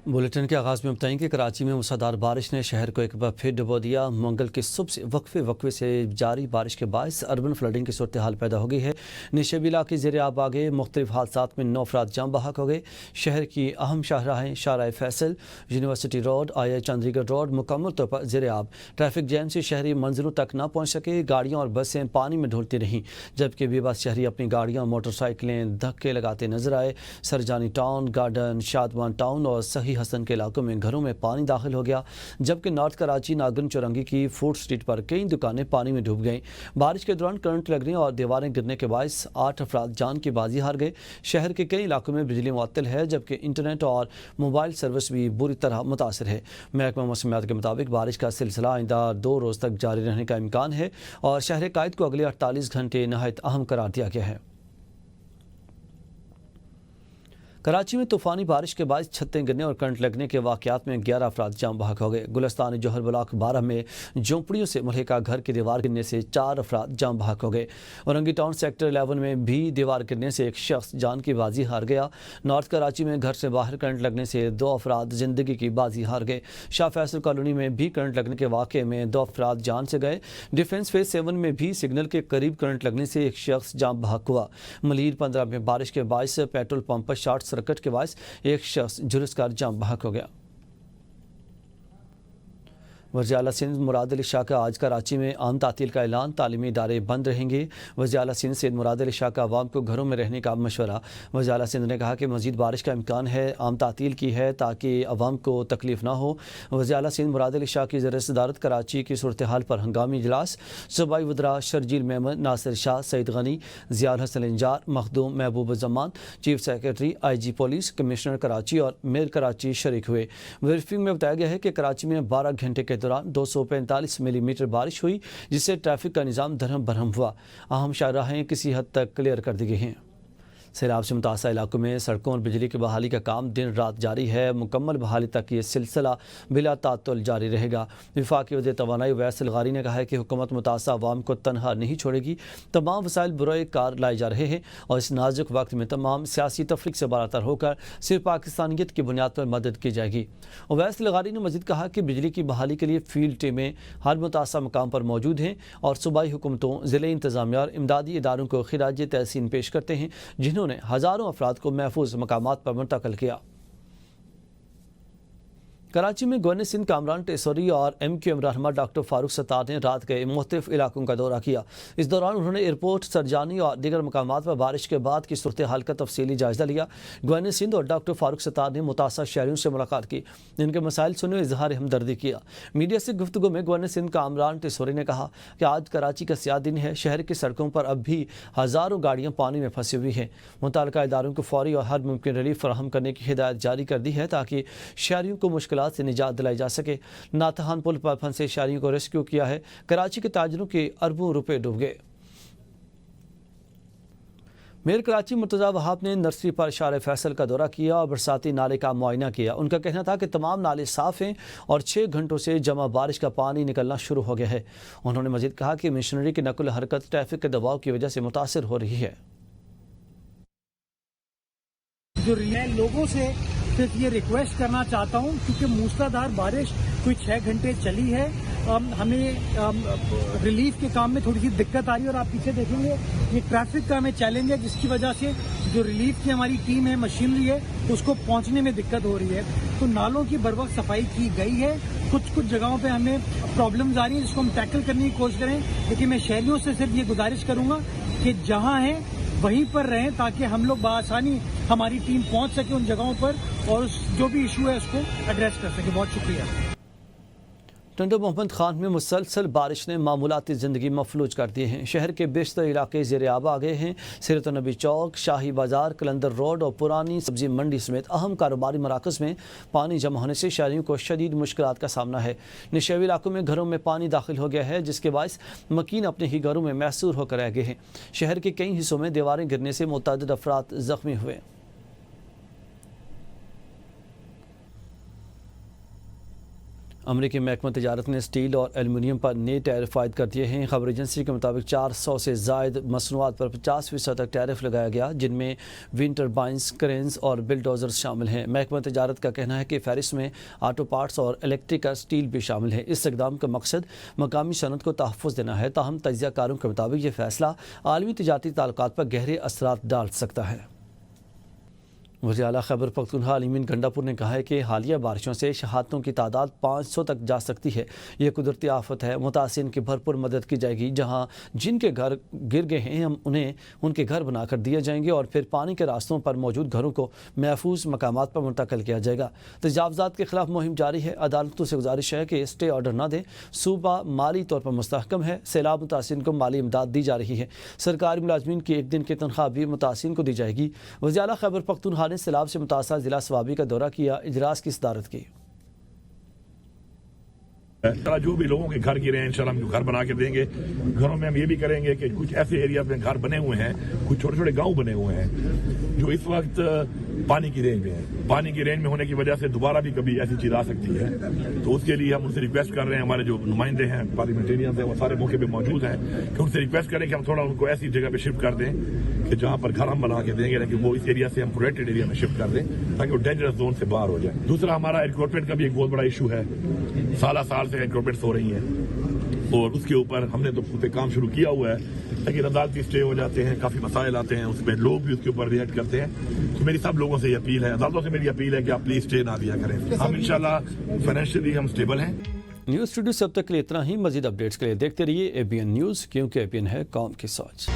Bulletin के आगाज़ में बताएं कि कराची में मूसलाधार बारिश ने शहर को एक बार फिर डुबो दिया। मंगल की सुबह से वक्फे से जारी बारिश के बायस अर्बन फ्लडिंग की सूरत हाल पैदा हो गई है। निशेबी इलाके ज़ेर आब आ गए। मुख्तलिफ हादसात में 9 अफराद जाम बहक हो गए। शहर की अहम शाहराहें शाहराह फैसल, यूनिवर्सिटी रोड, आई चंडीगढ़ रोड मुकम्मल तौर पर ज़ेर आब। ट्रैफिक जैम से शहरी मंजिलों तक न पहुँच सके। गाड़ियाँ और बसें पानी में ढुलती रहीं, जबकि बेबस शहरी अपनी गाड़ियाँ और मोटरसाइकिलें धक्के लगाते नजर आए। सरजानी टाउन, गार्डन, शादवान टाउन और सही हसन के इलाकों में घरों में पानी दाखिल हो गया, जबकि नॉर्थ कराची नागन चौरंगी की फूड स्ट्रीट पर कई दुकानें पानी में डूब गईं। बारिश के दौरान करंट लगने और दीवारें गिरने के बायस 8 अफराद जान की बाजी हार गए। शहर के कई इलाकों में बिजली मुअत्तल है, जबकि इंटरनेट और मोबाइल सर्विस भी बुरी तरह मुतासर है। महकमा मौसमियात के मुताबिक बारिश का सिलसिला आइंदा 2 रोज़ तक जारी रहने का इम्कान है और शहर कायद को अगले 48 घंटे नहायत अहम करार दिया गया है। कराची में तूफ़ानी बारिश के बाद छतें गिरने और करंट लगने के वाक़यात में 11 अफराद जाम बहक हो गए। गुलस्तान जौहर ब्लॉक 12 में झोंपड़ियों से मुल्हिका घर की दीवार गिरने से 4 अफराद जाम बहक हो गए। औरंगी टाउन सेक्टर 11 में भी दीवार गिरने से एक शख्स जान की बाजी हार गया। नॉर्थ कराची में घर से बाहर करंट लगने से 2 अफराद ज़िंदगी की बाजी हार गए। शाह फैसल कॉलोनी में भी करंट लगने के वाक़े में 2 अफराद जान से गए। डिफेंस फेज 7 में भी सिग्नल के करीब करंट लगने से एक शख्स जाम बहक हुआ। मलीर 15 में बारिश के बायस पेट्रोल पंप पर शॉर्ट सर्किट के बायस एक शख्स झुलसकर जाम बहक हो गया। वज़ीर आला सिंध मुराद अली शाह का आज कराची में आम तातील का ऐलान। तालीमी इदारे बंद रहेंगे। वज़ीर आला सिंध सैयद मुराद अली शाह का अवाम को घरों में रहने का मशवरा। वज़ीर आला सिंध ने कहा कि मज़ीद बारिश का इम्कान है, आम तातील की है ताकि अवाम को तकलीफ ना हो। वज़ीर आला सिंध मुराद अली शाह की ज़रिए सदारत कराची की सूरत हाल पर हंगामी इजलास। सूबाई वज़रा Sharjeel Memon, Nasir Shah, Saeed Ghani, Ziaul Hasan Injar, Makhdoom Mehboob Zaman, chief secretary IG police, commissioner Karachi और मेयर कराची शरीक हुए। ब्रीफिंग में बताया गया है कि कराची में 12 घंटे के दौरान 245 मिलीमीटर बारिश हुई, जिससे ट्रैफिक का निज़ाम दरहम बरहम हुआ। अहम शाहराहें किसी हद तक क्लियर कर दी गई हैं। सैलाब से मुतासर इलाकों में सड़कों और बिजली की बहाली का काम दिन रात जारी है। मुकम्मल बहाली तक ये सिलसिला बिला तातुल जारी रहेगा। वफाकी वज़ीर तवानाई उवैस अलगारी ने कहा है कि हुकूमत मुतासर अवाम को तनहा नहीं छोड़ेगी। तमाम वसाइल बरोए कार लाए जा रहे हैं और इस नाजुक वक्त में तमाम सियासी तफरीक से बारातर होकर सिर्फ पाकिस्तानियत की बुनियाद पर मदद की जाएगी। उवैस अलगारी ने मज़ीद कहा कि बिजली की बहाली के लिए फील्ड टीमें हर मुतासर मकाम पर मौजूद हैं और सूबाई हुकूमतों, ज़िले इंतज़ामिया और इमदादी इदारों को खिराज तहसीन पेश करते हैं, जिन्होंने हजारों अफराद को महफूज मकामात पर मुंतकिल किया। कराची में गवर्नर सिंध कामरान टेसोरी और MQM रहनुमा डॉक्टर फारूक सत्तार ने रात के मुख्तलिफ इलाकों का दौरा किया। इस दौरान उन्होंने एयरपोर्ट, सरजानी और दीगर मकामात पर बारिश के बाद की सूरत हाल का तफसीली जायजा लिया। गवर्नर सिंध और डॉक्टर फारूक सत्तार ने मुतासर शहरियों से मुलाकात की, इनके मसाइल सुने और इजहार हमदर्दी किया। मीडिया से गुफ्तगू में गवर्नर सिंध कामरान टेसोरी ने कहा कि आज कराची का सियाह दिन है। शहर की सड़कों पर अब भी हज़ारों गाड़ियाँ पानी में फंसी हुई हैं। मुतल्लिका इदारों को फौरी और हर मुमकिन रिलीफ फराहम करने की हिदायत जारी कर दी है ताकि शहरियों को मुश्किलात से निजात दिलाई जा सके। नाथहान पुल पर फंसे शहरियों को रेस्क्यू किया है। कराची के ताजरों के अरबों रुपए डूब गए। मेयर कराची मुर्तज़ा वहाब ने नर्सरी पर शाहराह फैसल का दौरा किया और बरसाती नाले का मुआयना किया। उनका कहना था कि तमाम नाले साफ़ हैं और 6 घंटों से जमा बारिश का पानी निकलना शुरू हो गया है। उन्होंने मज़ीद कहा कि मिशनरी की नकुल हरकत ट्रैफिक के दबाव की वजह से मुतासर हो रही है। जो मैं लोगों से सिर्फ ये रिक्वेस्ट करना चाहता हूँ, क्योंकि मूसलाधार बारिश कोई 6 घंटे चली है, हमें रिलीफ के काम में थोड़ी सी दिक्कत आ रही है और आप पीछे देखेंगे ये ट्रैफिक का हमें चैलेंज है, जिसकी वजह से जो रिलीफ की हमारी टीम है, मशीनरी है, उसको पहुंचने में दिक्कत हो रही है। तो नालों की बर वक्त सफाई की गई है। कुछ जगहों पे हमें प्रॉब्लम्स आ रही हैं जिसको हम टैकल करने की कोशिश करें, लेकिन मैं शहरियों से सिर्फ ये गुजारिश करूंगा कि जहां हैं वहीं पर रहें ताकि हम लोग बआसानी हमारी टीम पहुंच सके उन जगहों पर और जो भी इशू है उसको एड्रेस कर सके। बहुत शुक्रिया। टंडो मोहम्मद खान में मुसलसल बारिश ने मामूलाती ज़िंदगी मफलूज कर दिए हैं। शहर के बेशतर इलाके ज़ेर आब आ गए हैं। सीरत नबी चौक, शाही बाजार, कलंदर रोड और पुरानी सब्जी मंडी समेत अहम कारोबारी मराकज़ में पानी जमा होने से शहरियों को शदीद मुश्किलात का सामना है। निशेबी इलाकों में घरों में पानी दाखिल हो गया है, जिसके बायस मकीन अपने ही घरों में महसूर होकर रह गए हैं। शहर के कई हिस्सों में दीवारें गिरने से मुतअद्दिद अफराद ज़ख्मी हुए। امریکی محکمہ تجارت نے اسٹیل اور ایلومینیم پر نئے ٹیرف عائد کر دیے ہیں۔ خبر ایجنسی کے مطابق 400 سے زائد مصنوعات پر 50% تک ٹیرف لگایا گیا، جن میں ونڈ ٹربائنز، کرینز اور بلڈوزرز شامل ہیں۔ محکمہ تجارت کا کہنا ہے کہ فہرست میں آٹو پارٹس اور الیکٹرک اسٹیل بھی شامل ہے۔ اس اقدام کا مقصد مقامی صنعت کو تحفظ دینا ہے، تاہم تجزیہ کاروں کے مطابق یہ فیصلہ عالمی تجارتی تعلقات پر گہرے اثرات ڈال سکتا ہے۔ وزیر اعلیٰ خیبر پختونخوا علی امین گنڈا پور نے کہا ہے کہ حالیہ بارشوں سے شہادتوں کی تعداد 500 تک جا سکتی ہے۔ یہ قدرتی آفت ہے، متاثرین کی بھرپور مدد کی جائے گی۔ جہاں جن کے گھر گر گئے ہیں انہیں ان کے گھر بنا کر دیے جائیں گے اور پھر پانی کے راستوں پر موجود گھروں کو محفوظ مقامات پر منتقل کیا جائے گا۔ تجاوزات کے خلاف مہم جاری ہے۔ عدالتوں سے گزارش ہے کہ اسٹے آرڈر نہ دیں۔ صوبہ مالی طور پر مستحکم ہے۔ سیلاب متاثرین کو مالی امداد دی جا رہی ہے۔ سرکاری ملازمین کی ایک دن کی تنخواہ بھی متاثرین کو دی جائے گی۔ وزیر اعلیٰ خیبر پختونخوا نے سیلاب سے متاثرہ ضلع سوابی کا دورہ کیا، اجلاس کی صدارت کی۔ جو بھی لوگوں کے گھر گرے ہیں انشاءاللہ ہم کو گھر بنا کے دیں گے۔ گھروں میں ہم یہ بھی کریں گے کہ کچھ ایسے ایریا میں گھر بنے ہوئے ہیں، کچھ چھوٹے چھوٹے گاؤں بنے ہوئے ہیں جو اس وقت پانی کی رینج میں ہیں۔ پانی کی رینج میں ہونے کی وجہ سے دوبارہ بھی کبھی ایسی چیز آ سکتی ہے، تو اس کے لیے ہم ان سے ریکویسٹ کر رہے ہیں، ہمارے جو نمائندے ہیں پارلیمنٹرینز ہیں وہ سارے موقع پہ موجود ہیں، کہ ان سے ریکویسٹ کریں کہ ہم تھوڑا ان کو ایسی جگہ پہ شفٹ کر دیں کہ جہاں پر گھر ہم بنا کے دیں گے، لیکن وہ اس ایریا سے ہم پروٹیکٹڈ ایریا میں شفٹ کر دیں تاکہ وہ ڈینجرس زون سے باہر ہو جائے۔ دوسرا ہمارا ریکروٹمنٹ کا بھی ایک بہت بڑا ایشو ہے، سالہ سال سے ریکروٹمنٹس ہو رہی ہیں اور اس کے اوپر ہم نے تو پہ کام شروع کیا ہوا ہے، لیکن عدالتی اسٹے ہو جاتے ہیں، کافی مسائل آتے ہیں، اس میں لوگ بھی اس کے اوپر ریئیکٹ کرتے ہیں۔ تو میری سب لوگوں سے یہ اپیل ہے، عدالتوں سے میری اپیل ہے کہ آپ پلیز اسٹے نہ دیا کریں۔ ہم انشاءاللہ فائنینشلی ہم اسٹیبل ہیں۔ نیوز اسٹوڈیو سے اب تک کے لیے اتنا ہی۔ مزید اپڈیٹس کے لیے دیکھتے رہیے ABN نیوز، کیونکہ ABN ہے قوم کی سوچ۔